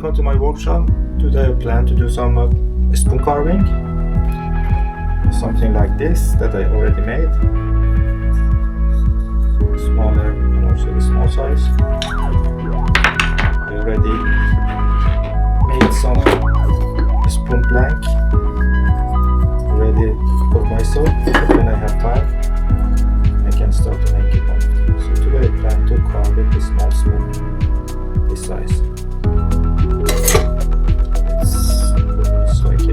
welcome to my workshop. Today I plan to do some spoon carving. Something like this that I already made. Smaller and also the small size. I already made some spoon blank ready for myself, but when I have time I can start to make it one. So today I plan to carve it a small spoon this size. It's like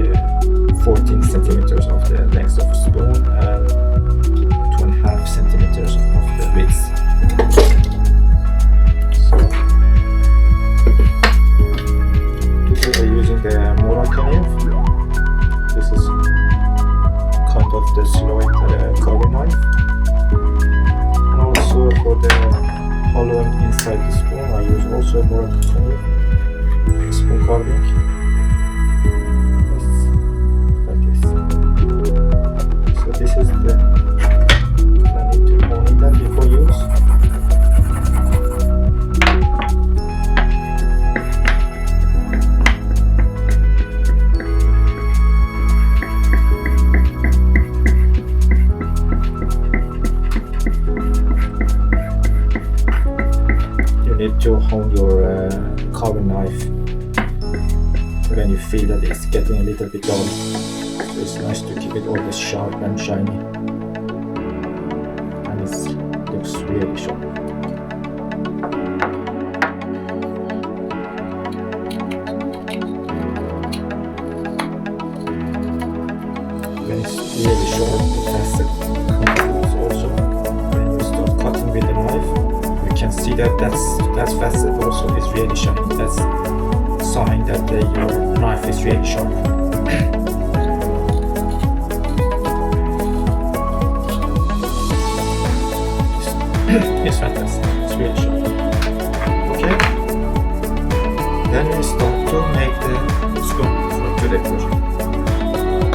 14 centimeters of the length of a spoon and 2.5 centimeters of the width. So today I'm using the carve. This is kind of the slide carving knife, and also for the hollowing inside the spoon I use also a carve spoon carving. Like this. So this is the I need to only that before use. To hold your carving knife when you feel that it's getting a little bit dull. So it's nice to keep it always sharp and shiny, and it looks really sharp. When it's really sharp, it has the confidence also. When you start cutting with the knife, you can see that that's facet also is really shiny. That's a sign that your knife is really sharp. It's fantastic. It's really sharp. Okay. Then we start to make the spoon for today project.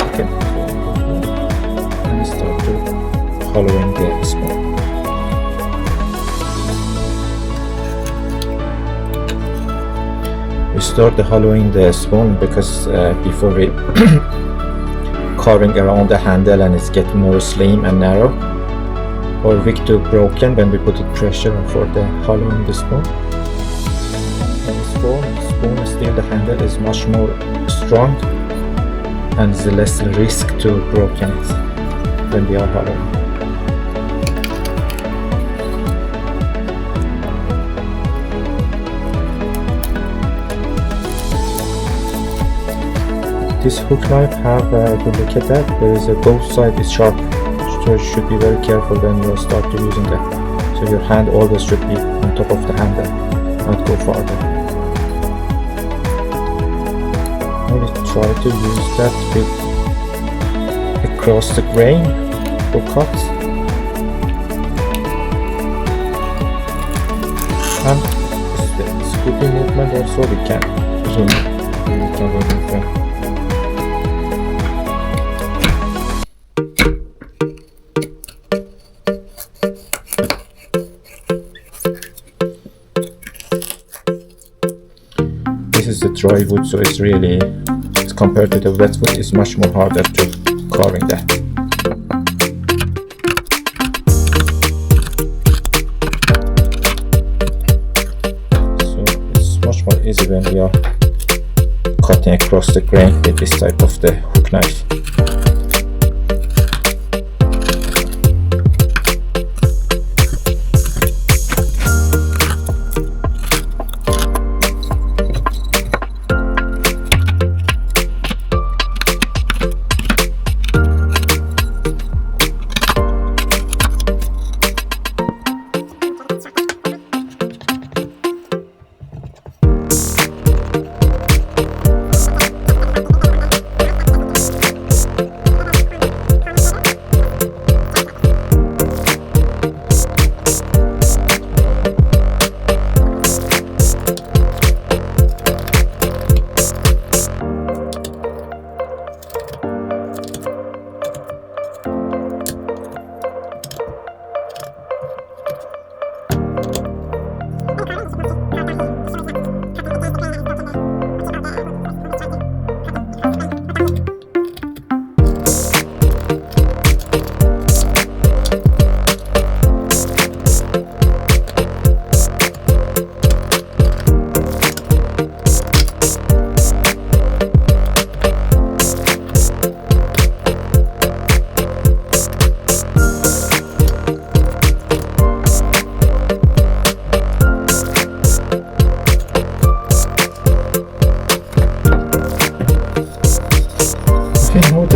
Okay. Then we start to hollowing the spoon. We start the hollowing the spoon because before we carving around the handle and it's getting more slim and narrow or weak to broken when we put it pressure for the hollowing the spoon. And the spoon still the handle is much more strong and there's less risk to broken it when we are hollowing. This hook knife have, if you look at that, there is both sides is sharp, so you should be very careful when you start to using that. So your hand always should be on top of the handle, not go farther. Maybe try to use that with across the grain for cuts. And the scooping movement also we can remove. This is the dry wood, so it's really, compared to the wet wood, it's much more harder to carving that. So it's much more easy when we are cutting across the grain with this type of the hook knife.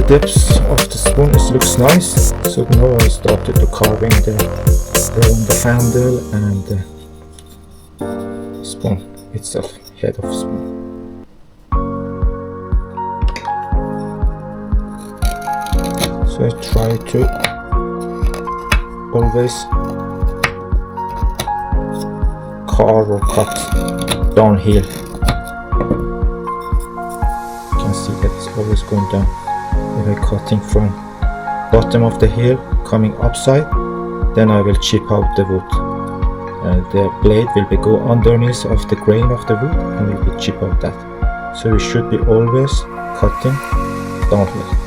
the depths of the spoon, it looks nice. So now I started to carving around the handle and the spoon itself, head of spoon. So I try to always carve or cut downhill. You can see that it's always going down. If I'm cutting from bottom of the heel coming upside, then I will chip out the wood. The blade will be go underneath of the grain of the wood and will be chip out that. So we should be always cutting downhill.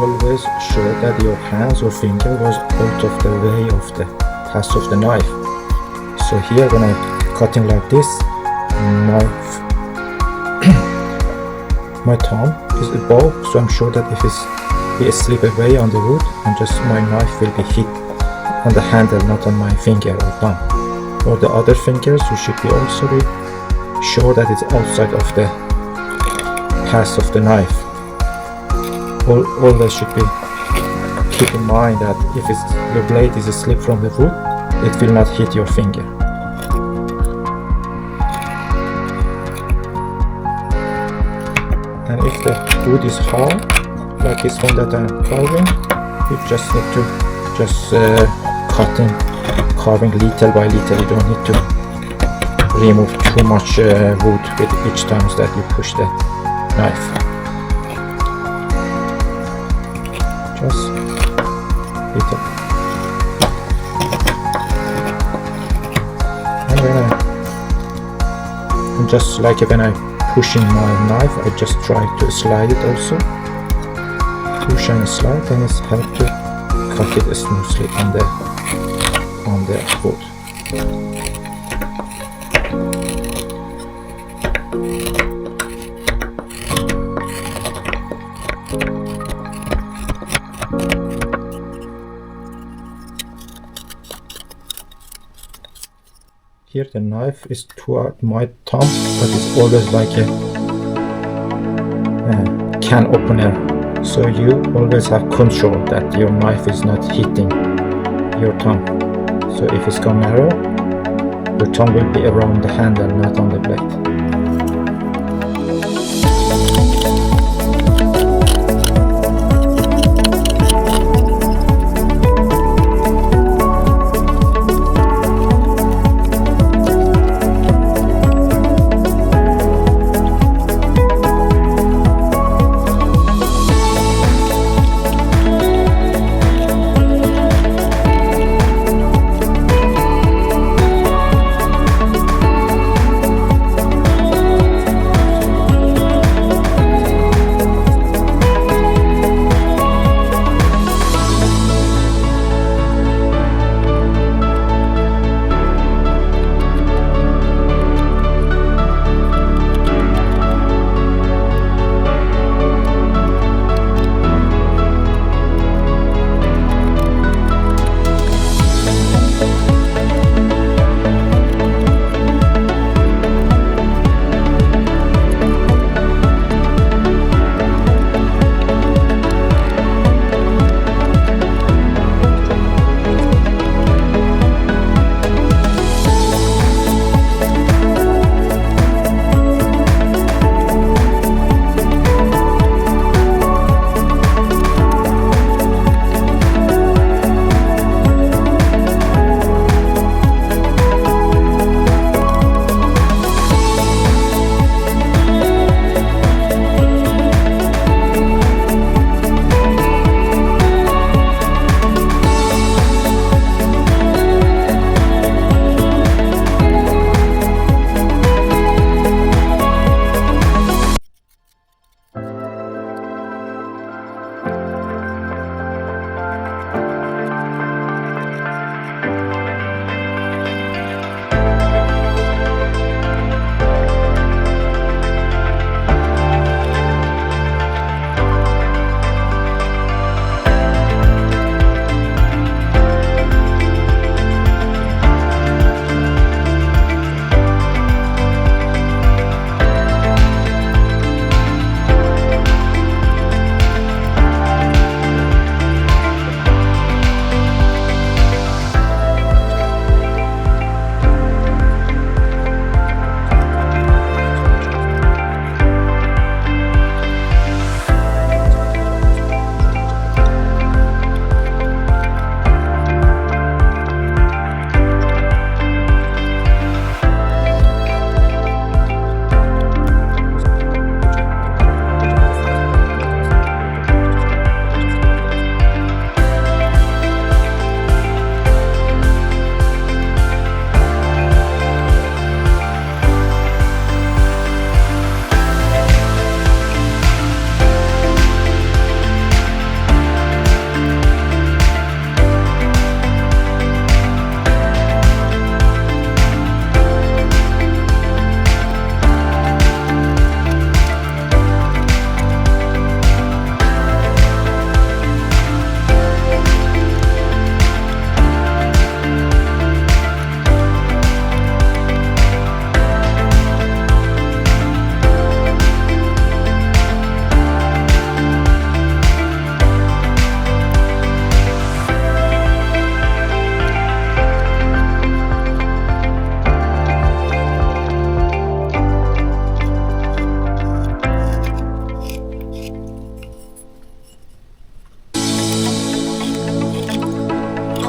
Always sure that your hands or finger was out of the way of the path of the knife. So here when I'm cutting like this, my thumb is above, so I'm sure that if it slip away on the wood, and just my knife will be hit on the handle, not on my finger or thumb. For the other fingers, you should be also be sure that it's outside of the path of the knife. Always should be keep in mind that if your blade is a slip from the wood, it will not hit your finger. And if the wood is hard, like this one that I'm carving, you just need to carving little by little. You don't need to remove too much wood with each time that you push the knife. Just little. And just like when I'm pushing my knife, I just try to slide it also. Push and slide, and it's help to cut it smoothly on the wood. Here the knife is toward my thumb, but it's always like a can opener. So you always have control that your knife is not hitting your thumb. So if it's gone narrow, your thumb will be around the handle, not on the blade.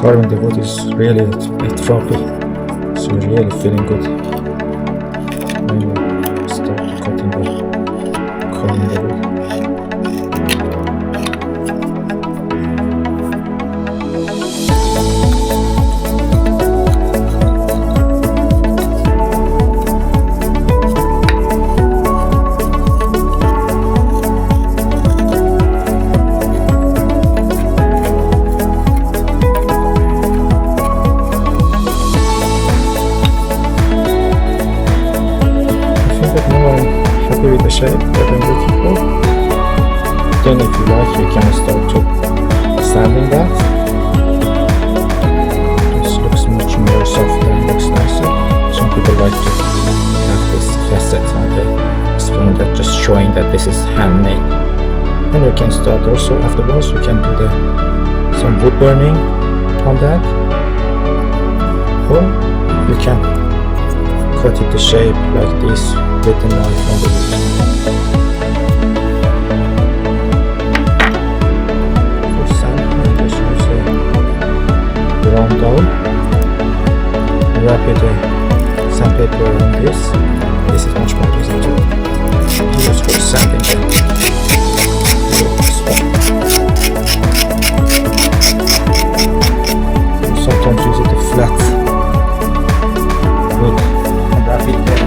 Carving the wood is really a trophy, so you're really feeling good when you start cutting the carving the wood. With the shape that I'm looking for. Then if you like, you can start to sanding that. This looks much more soft and looks nicer. Some people like to have this facet on the spoon that just showing that this is handmade. And you can start also afterwards, you can do some wood burning on that, or you can cut it the shape like this with the knife on the wood. For sanding, just use a round down, wrap it sandpaper on this. This is much more easy to use for sanding you sometimes use it a flat wood and wrap it there.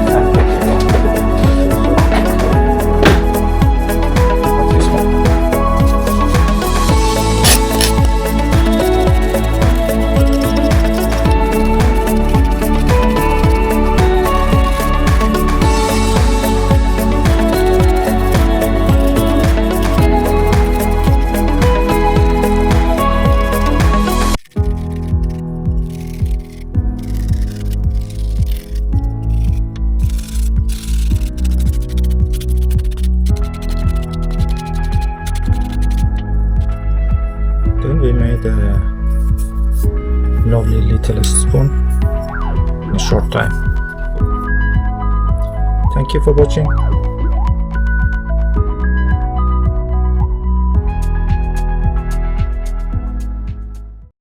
Then we made a lovely little spoon in a short time. Thank you for watching.